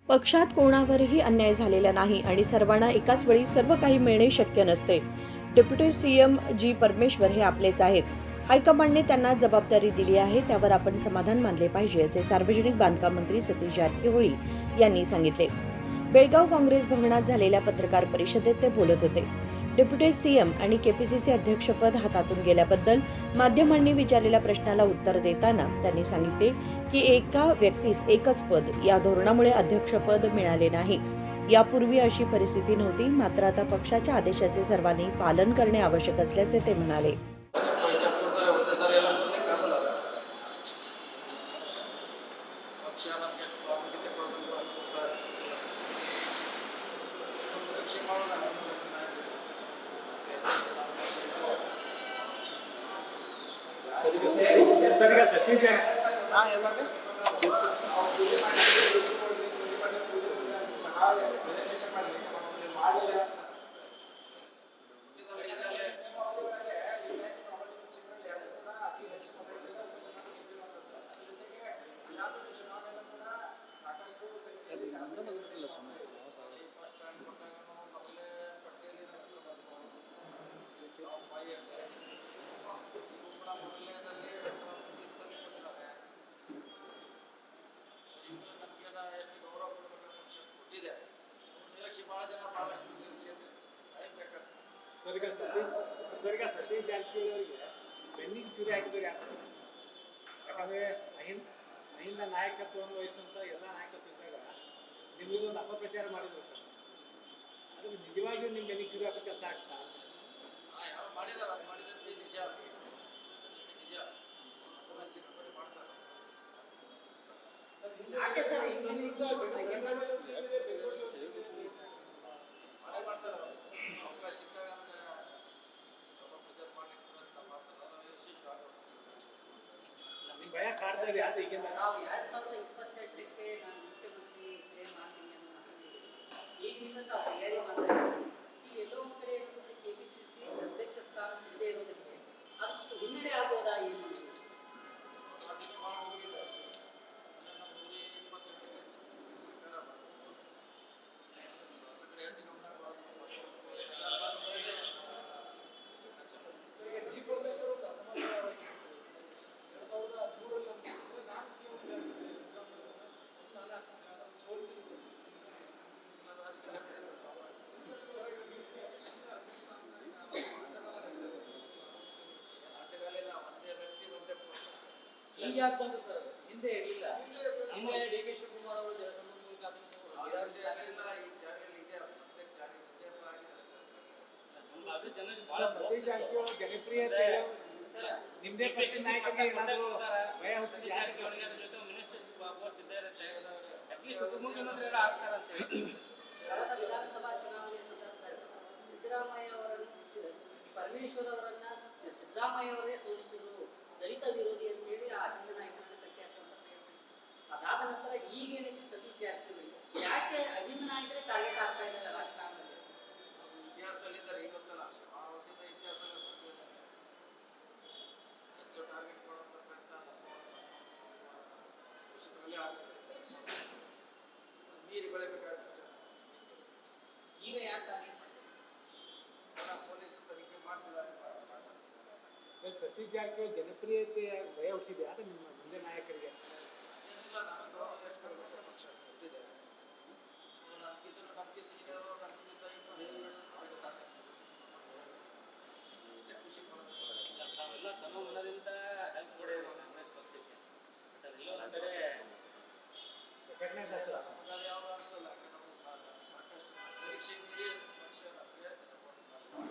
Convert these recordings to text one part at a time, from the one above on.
पक्षात कोणावरही अन्याय झालेला नाही आणि सर्वांना एकाच वेळी सर्व काही मिळणे शक्य नसते. डेप्युटी सीएम जी परमेश्वर हे आपलेच आहेत. हायकमांडने त्यांना जबाबदारी दिली आहे, त्यावर आपण समाधान मानले पाहिजे, असे सार्वजनिक बांधकाम मंत्री सतीश जारकिहोळी यांनी सांगितले. बेळगाव काँग्रेस भवनात झालेल्या पत्रकार परिषदेत ते बोलत होते. डेप्युटी सीएम आणि केपीसीसी अध्यक्षपद हातातून गेल्याबद्दल माध्यमांनी विचारलेल्या प्रश्नाला उत्तर देताना त्यांनी सांगितले की एका व्यक्तीस एकच पद या धोरणामुळे अध्यक्षपद मिळाले नाही. यापूर्वी अशी परिस्थिती नव्हती, मात्र आता पक्षाच्या आदेशाचे सर्वांनी पालन करणे आवश्यक असल्याचे ते म्हणाले. ಸರಿಗ ಸತೀಶ್ ಸರಿಗ ಸತೀಶ್ ಜಾರಕಿಹೊಳಿ ಅವರಿಗೆ ಬೆನ್ನಿಗೆ ಚೂರಿ ಹಾಕಿದ್ರೆ ಯಾಕಂದ್ರೆ ಅಹಿಂದ ನಾಯಕತ್ವವನ್ನು ವಹಿಸುವಂತ ಎಲ್ಲ ನಾಯಕತ್ವ ಇದ್ದಾಗ ನಿಮಗೂ ಒಂದು ಅಪಪ್ರಚಾರ ಮಾಡಿದ್ರು ಸರ್. ಅದು ನಿಜವಾಗಿಯೂ ನಿಮ್ಮ ಬೆನ್ನಿಗೆ ಚೂರಿ ಹಾಕೋ ಕೆಲಸ ಆಗ್ತಾ ಭಯ ಕಾಡ್ತಾ ಇದೆ ಅದು ಈಗಿಂದ. ನಾವು 2028ಕ್ಕೆ ನಾನು ಮುಖ್ಯಮಂತ್ರಿ ಇದ್ದೇ ಮಾಡ್ತೀನಿ ಅನ್ನೋ ಮಾತನ್ನು ಈಗಿನಿಂದ ನಾವು ತಯಾರಿ ಮಾಡ್ತಾ ಇದ್ದೀವಿ. ಈ ಎಲ್ಲೋ ಒಂದು ಕಡೆ ಏನಂತಂದ್ರೆ ಕೆಪಿಸಿಸಿ ಅಧ್ಯಕ್ಷ ಸ್ಥಾನ ಸಿಗದೇ ಇರೋದಕ್ಕೆ ಅದಕ್ಕೆ ಹಿನ್ನಡೆ ಆಗೋದಾ ಏನು? ಈಗ ಯಾಕೆ ಬಂತು ಸರ್? ಹಿಂದೆ ಇರಲಿಲ್ಲ. ಹಿಂದೆ ಡಿ ಕೆ ಶಿವಕುಮಾರ್ ಅವರು ಜಲಸಂಪನ್ಮೂಲ ಖಾತೆ ಸತೀಶ್ ಜಾರಕಿಹೊಳಿ ಜನಪ್ರಿಯತೆ ನಿಮ್ದೇ ಪಕ್ಷದ ನಾಯಕರಿಗೆ ಏನಾದರೂ ಭಯ ಹುಟ್ಟಿದೆ? ಕಳೆದ ವಿಧಾನಸಭಾ ಚುನಾವಣೆ ಸಂದರ್ಭದಲ್ಲಿ ಸಿದ್ದರಾಮಯ್ಯ ಅವರನ್ನು ಪರಮೇಶ್ವರ್ ಅವರನ್ನ ಸಿದ್ದರಾಮಯ್ಯ ಅವರೇ ಸೋಲಿಸಿದರು, ದಲಿತ ವಿರೋಧಿ ಅಂತ ಹೇಳಿ ಆ ಹಿಂದ ನಾಯಕನನ್ನ ಕಟ್ಟಿ ಹಾಕುವಂತ ಪ್ರಯತ್ನ. ಅದಾದ ನಂತರ ಈಗೇನೈತಿ ಸತೀಶ್ ಜಾರಕಿಹೊಳಿ ಯಾಕೆ ಅಹಿಂದ ನಾಯಕರೇ ಟಾರ್ಗೆಟ್ ಆಗ್ತಾ ಇದ್ದಾರೆ ರಾಜಕಾರಣದಲ್ಲಿ? ಇತಿಹಾಸದಲ್ಲಿದ್ದಾರೆ ಇವತ್ತಲ್ಲ, ಆ ವರ್ಷದ ಇತಿಹಾಸ ಹೆಚ್ಚು ಟಾರ್ಗೆಟ್ ಮಾಡುವಂಥ ಪ್ರಯತ್ನ ನಮ್ಮ ಆಗುತ್ತೆ. ನೀರು ಬೆಳೆಬೇಕಾಗುತ್ತೆ ಈಗ ಯಾಕೆ ಟಾರ್ಗೆಟ್ ಮಾಡ್ತಾರೆ? ಪೊಲೀಸ್ ತನಿಖೆ ಮಾಡ್ತಿದ್ದಾರೆ. ಸತೀಶ್ ಜಾರಕಿಹೊಳಿ ಜನಪ್ರಿಯತೆಯ ಭಯ ಹುಟ್ಟಿದೆ ಅದು ನಿಮ್ಮ ಮುಂದೆ ನಾಯಕರಿಗೆ? ಏನಿಲ್ಲ, ನಮಗೆ ಗೌರವ ಎಷ್ಟು ಕೊಡಬೇಕು ಪಕ್ಷ ಕೊಟ್ಟಿದೆ. ನಮಗಿದ್ರು ನಮಗೆ ಸೀನಿಯರು ನಮಗಿಂತ ಇನ್ನೂ ಹೇಳಿ ಅಷ್ಟೇ ಖುಷಿ ಪಡಬೇಕು. ನಾವೆಲ್ಲ ತಮ್ಮ ಮನದಿಂದ ಹೆಲ್ಪ್ ಕೊಡೋದು ಕಾಂಗ್ರೆಸ್ ಪಕ್ಷಕ್ಕೆ. ಕಡೆ ನಮಗಲ್ಲಿ ಯಾವುದು ಅನಿಸಲ್ಲ. ನಾವು ಸಾಕಷ್ಟು ಪರೀಕ್ಷೆ ಮೀರಿ ಪಕ್ಷ ನಮಗೆ ಸಪೋರ್ಟ್ ಮಾಡ್ತೀವಿ.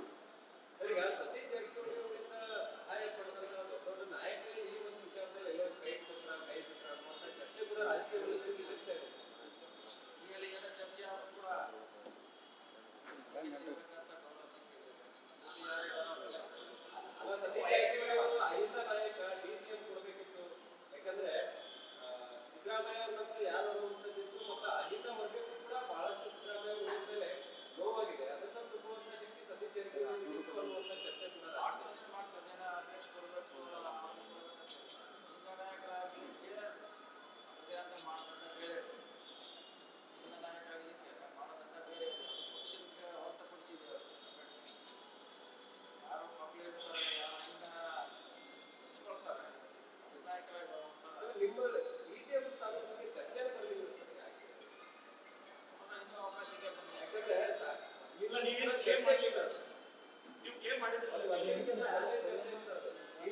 ಸರಿಗ ಸತೀಶ್ ಜಾರಕಿಹೊಳಿ ಅವರಿಂದ ಸಹಾಯ ಪಡೆದಂತ ದೊಡ್ಡ ನಾಯಕರಿಗೆ ಈ ಒಂದು ವಿಚಾರದಲ್ಲಿ ಎಲ್ಲೋ ಕೈ ಬಿಟ್ಟ ಅನ್ನುವಂಥ ಚರ್ಚೆ ಕೂಡ ರಾಜಕೀಯದಲ್ಲಿ ನಡೀತಾ ಇದೆ. ಇಲ್ಲಿ ಏನೋ ಚರ್ಚೆ ಆದರೂ ಕೂಡ ಸಿಗಬೇಕಂತ ಗೌರವ ಸಿಕ್ಕಿದೆ. ಅಲ್ಲ, ಸತೀಶ್ ಜಾರಕಿಹೊಳಿ ಅವರು ಅಹಿಂದ ನಾಯಕ DCM ಕೊಡಬೇಕಿತ್ತು. ಯಾಕಂದ್ರೆ ಸಿದ್ದರಾಮಯ್ಯ ಅವ್ರ ನಂತರ ಯಾರು ಅನ್ನುವಂಥದ್ದಿತ್ತು ಮತ್ತು ಅಹಿಂದ ವರ್ಗಕ್ಕೂ ಕೂಡ ಬಹಳಷ್ಟು ಸಿದ್ದರಾಮಯ್ಯ ಅವ್ರ ಮೇಲೆ ನೋವಾಗಿದೆ. ಈ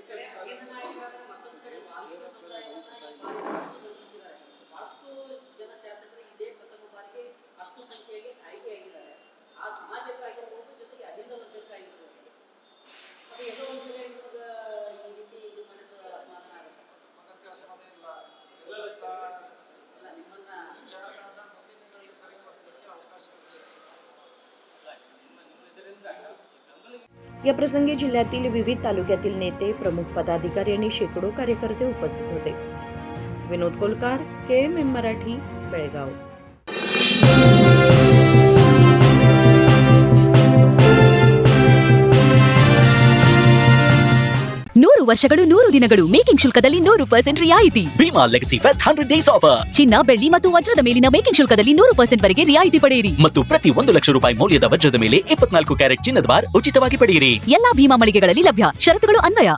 ಕಡೆ ಅಹಿಂದ ನಾಯಕರಾದ ಮತ್ತೊಂದು ಕಡೆ ವಾಲ್ಮೀಕಿ ಸಮುದಾಯವನ್ನ ಈ ಬಾರಿ ಅಷ್ಟು ಬೆಂಬಲಿಸಿದ್ದಾರೆ. ಬಹಳಷ್ಟು ಜನ ಶಾಸಕರು ಇದೇ ಪ್ರಥಮ ಬಾರಿಗೆ ಅಷ್ಟು ಸಂಖ್ಯೆಯಲ್ಲಿ ಆಯ್ಕೆಯಾಗಿದ್ದಾರೆ. ಆ ಸಮಾಜಕ್ಕಾಗಿರ್ಬೋದು, ಜೊತೆಗೆ ಅಹಿಂದ ವರ್ಗಕ್ಕಾಗಿರ್ಬೋದು. ಅದು ಎಲ್ಲೋ ಒಂದು ಕಡೆ ನಿಮಗೆ ಈ ರೀತಿ ಇದು ಮಾಡಿದ ಅಸಮಾಧಾನ ಆಗುತ್ತೆ. ಮಗಂತೆ ಅಸಮಾಧಾನ ಇಲ್ಲ ಅಲ್ಲ, ನಿಮ್ಮನ್ನ ವಿಚಾರಗಳನ್ನ ಮುಂದಿನ ದಿನಗಳಲ್ಲಿ ಸರಿಪಡಿಸಲಿಕ್ಕೆ ಅವಕಾಶಗಳಿದೆ. ನಿಮ್ಮ ಇದರಿಂದ ಬೆಂಬಲಿಗೆ या प्रसंगी जिल्ह्यातील विविध तालुक्यातील नेते, प्रमुख पदाधिकारी आणि शेकडो कार्यकर्ते उपस्थित होते. विनोद कोलकार, KMM मराठी, बेळगाव. ನೂರು ವರ್ಷಗಳು 100 ದಿನಗಳು ಮೇಕಿಂಗ್ ಶುಲ್ಕದಲ್ಲಿ 100% ರಿಯಾಯಿತಿ. Bhima legacy fest 100 days offer. ಚಿನ್ನ, ಬೆಳ್ಳಿ ಮತ್ತು ವಜ್ರದ ಮೇಲಿನ ಮೇಕಿಂಗ್ ಶುಲ್ಕದಲ್ಲಿ 100% ವರೆಗೆ ರಿಯಾಯಿತಿ ಪಡೆಯಿರಿ. ಮತ್ತು ಪ್ರತಿ 1 ಲಕ್ಷ ರೂಪಾಯಿ ಮೌಲ್ಯದ ವಜ್ರದ ಮೇಲೆ 24 ಕ್ಯಾರೆಟ್ ಚಿನ್ನದ ಬಾರ್ ಉಚಿತವಾಗಿ ಪಡೆಯಿರಿ. ಎಲ್ಲಾ ಭೀಮಾ ಮಳಿಗೆಗಳಲ್ಲಿ ಲಭ್ಯ. ಷರತ್ತುಗಳು ಅನ್ವಯ.